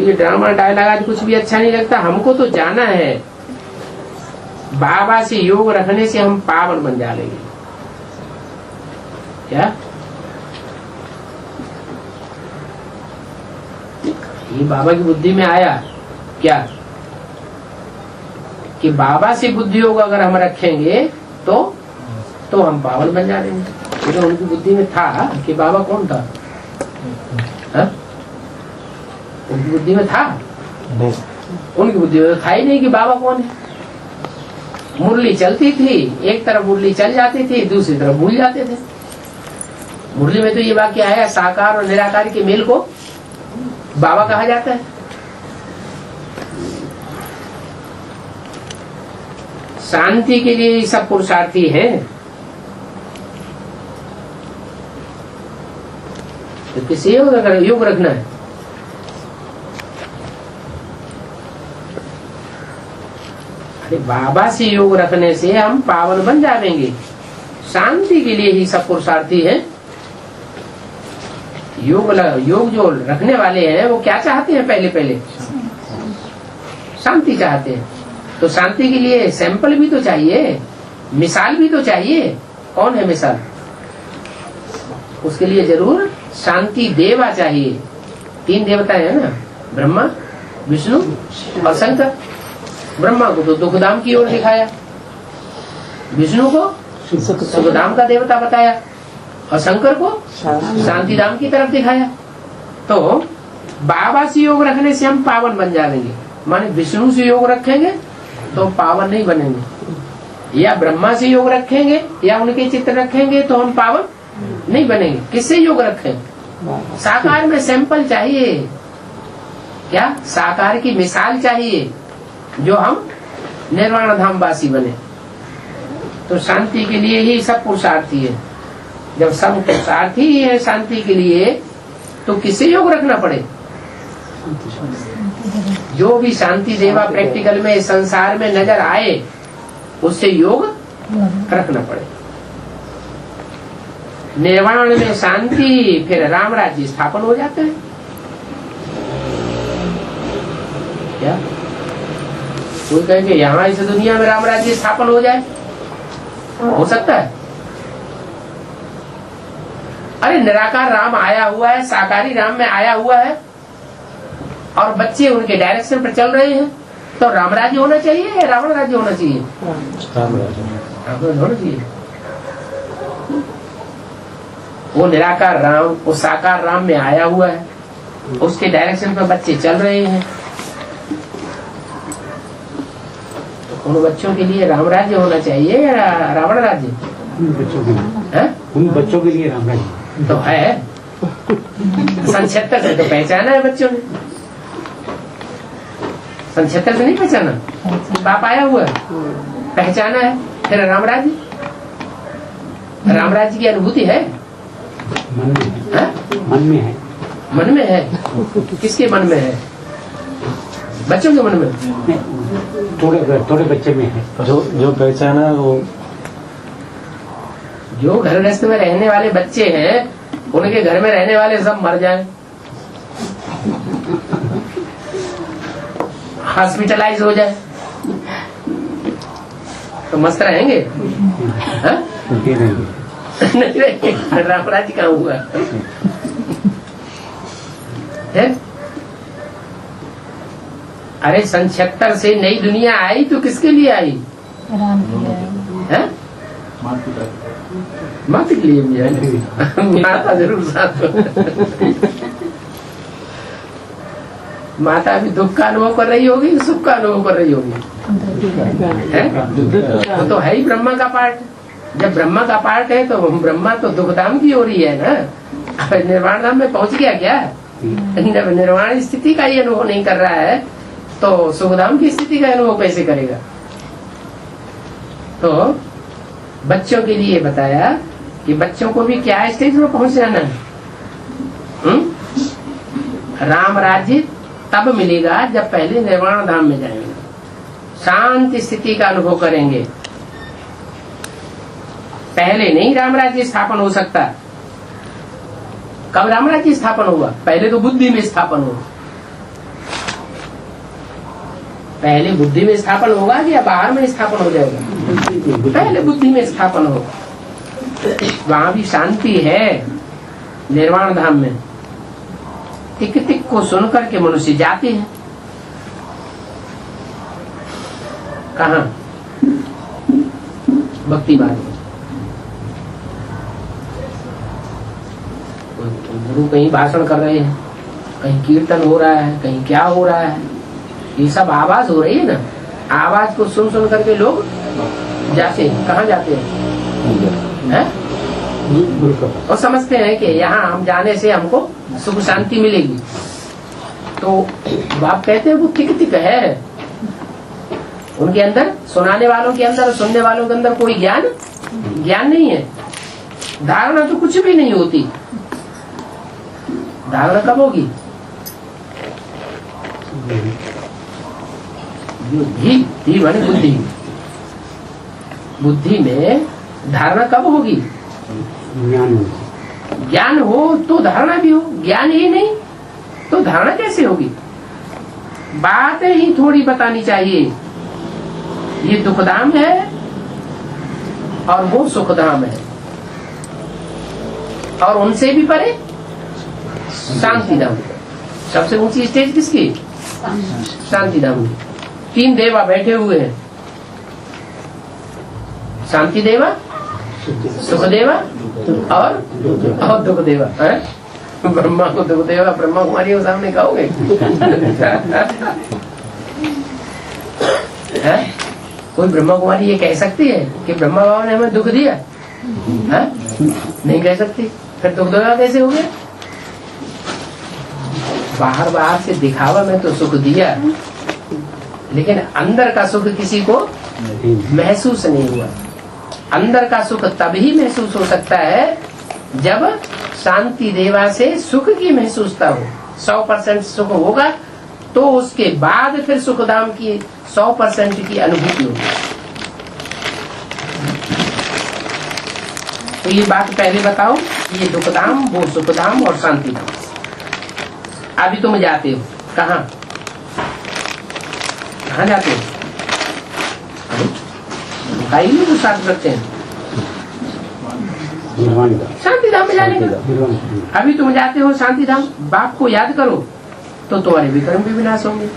तो ये drama dialogue आज कुछ भी अच्छा नहीं लगता। हमको तो जाना है, बाबा से योग रखने से हम पावन बन जाएंगे। क्या ये बाबा की बुद्धि में आया क्या कि बाबा से बुद्धि योग अगर हम रखेंगे तो हम पावन बन जाएंगे। तो उनकी बुद्धि में था कि बाबा कौन था? हा? उनकी बुद्धि में था? उनकी बुद्धि में था ही नहीं कि बाबा कौन है। मुरली चलती थी, एक तरफ मुरली चल जाती थी, दूसरी तरफ भूल जाते थे। मुरली में तो ये वाक्य आया, साकार और निराकार के मेल को बाबा कहा जाता है। शांति के लिए सब पुरुषार्थी है। तो किसी योग रखना है। अरे बाबा से योग रखने से हम पावन बन जाएंगे। शांति के लिए ही सब पुरुषार्थी है। योग जो रखने वाले हैं वो क्या चाहते हैं? पहले शांति चाहते हैं। तो शांति के लिए सैंपल भी तो चाहिए, मिसाल भी तो चाहिए। कौन है मिसाल? उसके लिए जरूर शांति देवा चाहिए। 3 देवता है ना, ब्रह्मा, विष्णु और शंकर। ब्रह्मा को तो दुखधाम की ओर दिखाया, विष्णु को सुखधाम का देवता बताया और शंकर को शांति धाम की तरफ दिखाया। तो बाबा से योग रखने से हम पावन बन जाएंगे। माने विष्णु से योग रखेंगे तो हम पावन नहीं बनेंगे, या ब्रह्मा से योग रखेंगे या उनके चित्र रखेंगे तो हम पावन नहीं बनेंगे। किससे योग रखें? साकार में सैंपल चाहिए। क्या? साकार की मिसाल चाहिए जो हम निर्वाण धाम वासी बने। तो शांति के लिए ही सब पुरुषार्थी है। जब सब पुरुषार्थी ही है शांति के लिए तो किसे योग रखना पड़े? जो भी शांति देवा प्रैक्टिकल में संसार में नजर आए उससे योग रखना पड़े। निर्वाण में शांति, फिर राम राज्य स्थापन हो जाता है। क्या कोई कहे कि यहाँ इस दुनिया में राम राज्य स्थापन हो जाए? हो सकता है? अरे निराकार राम आया हुआ है, साकारी राम में आया हुआ है और बच्चे उनके डायरेक्शन पर चल रहे हैं। तो राम राज्य होना चाहिए या रावण राज्य होना चाहिए? राम राज्य होना चाहिए। वो निराकार राम, वो साकार राम में आया हुआ है, उसके डायरेक्शन पर बच्चे चल रहे हैं। तो उन बच्चों के लिए राम राज्य होना चाहिए या रावण राज्य? उन बच्चों के लिए राम राज्य तो है। 76 से तो पहचाना है बच्चों ने। 76 से नहीं पहचाना? बाप आया हुआ है, पहचाना है। फिर राम राज्य, राम राज्य की अनुभूति है? मन में है। मन में है? किसके मन में है? बच्चों के मन में? थोड़े बच्चे में है। जो पहचाना वो जो घर गृहस्थ में रहने वाले बच्चे हैं उनके घर में रहने वाले सब मर जाएं, हॉस्पिटलाइज हो जाए तो मस्त रहेंगे? नहीं रहेंगे। रामराज कहाँ हुआ है? अरे 76 से नई दुनिया आई तो किसके लिए आई? राम के लिए। माता के लिए भी है। माता जरूर साथ। माता भी दुख का अनुभव कर रही होगी, सुख का अनुभव कर रही होगी। तो है ही ब्रह्मा का पार्ट। जब ब्रह्मा का पार्ट है तो ब्रह्मा तो दुखधाम की ओर ही है ना। निर्वाण धाम में पहुंच गया क्या? निर्वाण स्थिति का ही अनुभव नहीं कर रहा है तो सुखधाम की स्थिति का अनुभव कैसे करेगा? तो बच्चों के लिए बताया कि बच्चों को भी क्या स्टेज में पहुंच जाना है। राम राज्य तब मिलेगा जब पहले निर्वाण धाम में जाएंगे, शांति स्थिति का अनुभव करेंगे। पहले नहीं राम राज्य स्थापन हो सकता। कब राम राज्य स्थापन हुआ? पहले तो बुद्धि में स्थापन हुआ। पहले बुद्धि में स्थापन होगा या बाहर में स्थापन हो जाएगा? पहले बुद्धि में स्थापन होगा। वहां भी शांति है निर्वाण धाम में। टिक टिक को सुन करके मनुष्य जाते हैं कहाँ? भक्ति मार्ग में। गुरु कहीं भाषण कर रहे हैं, कहीं कीर्तन हो रहा है, कहीं क्या हो रहा है, ये सब आवाज हो रही है ना। आवाज को सुन सुन करके लोग जाते हैं। कहाँ जाते हैं? और समझते हैं कि यहाँ हम जाने से हमको सुख शांति मिलेगी। तो बाप कहते हैं वो टिक टिक है उनके अंदर, सुनाने वालों के अंदर, सुनने वालों के अंदर कोई ज्ञान नहीं है। धारणा तो कुछ भी नहीं होती। धारणा कब होगी? बुद्धि माने बुद्धि। बुद्धि में धारणा कब होगी? ज्ञान हो तो धारणा भी हो। ज्ञान ही नहीं तो धारणा कैसे होगी? बातें ही थोड़ी बतानी चाहिए। ये दुखधाम है और वो सुखधाम है, और उनसे भी परे शांति धाम। सबसे ऊंची स्टेज किसकी? शांति धाम की। 3 देवा बैठे हुए हैं, शांति देवा, सुख देवा और दुख देवा। ब्रह्मा को दुख देवा, ब्रह्मा कुमारी के सामने कहोगे? कोई ब्रह्मा कुमारी ये कह सकती है कि ब्रह्मा बाबा ने हमें दुख दिया? नहीं कह सकती। फिर दुख देवा कैसे हो गया? बाहर से दिखावा में तो सुख दिया, लेकिन अंदर का सुख किसी को महसूस नहीं हुआ। अंदर का सुख तभी महसूस हो सकता है जब शांति देवा से सुख की महसूसता हो। 100% सुख होगा तो उसके बाद फिर सुखधाम की 100% की अनुभूति होगी। तो ये बात पहले बताओ, ये दुखधाम, वो सुखधाम और शांति धाम। अभी तुम जाते हो कहाँ? कहाँ जाते हो? तो साथ रखते हैं शांति धाम में जाने का। अभी तुम जाते हो शांति धाम, बाप को याद करो तो तुम्हारे विक्रम भी विनाश होंगे।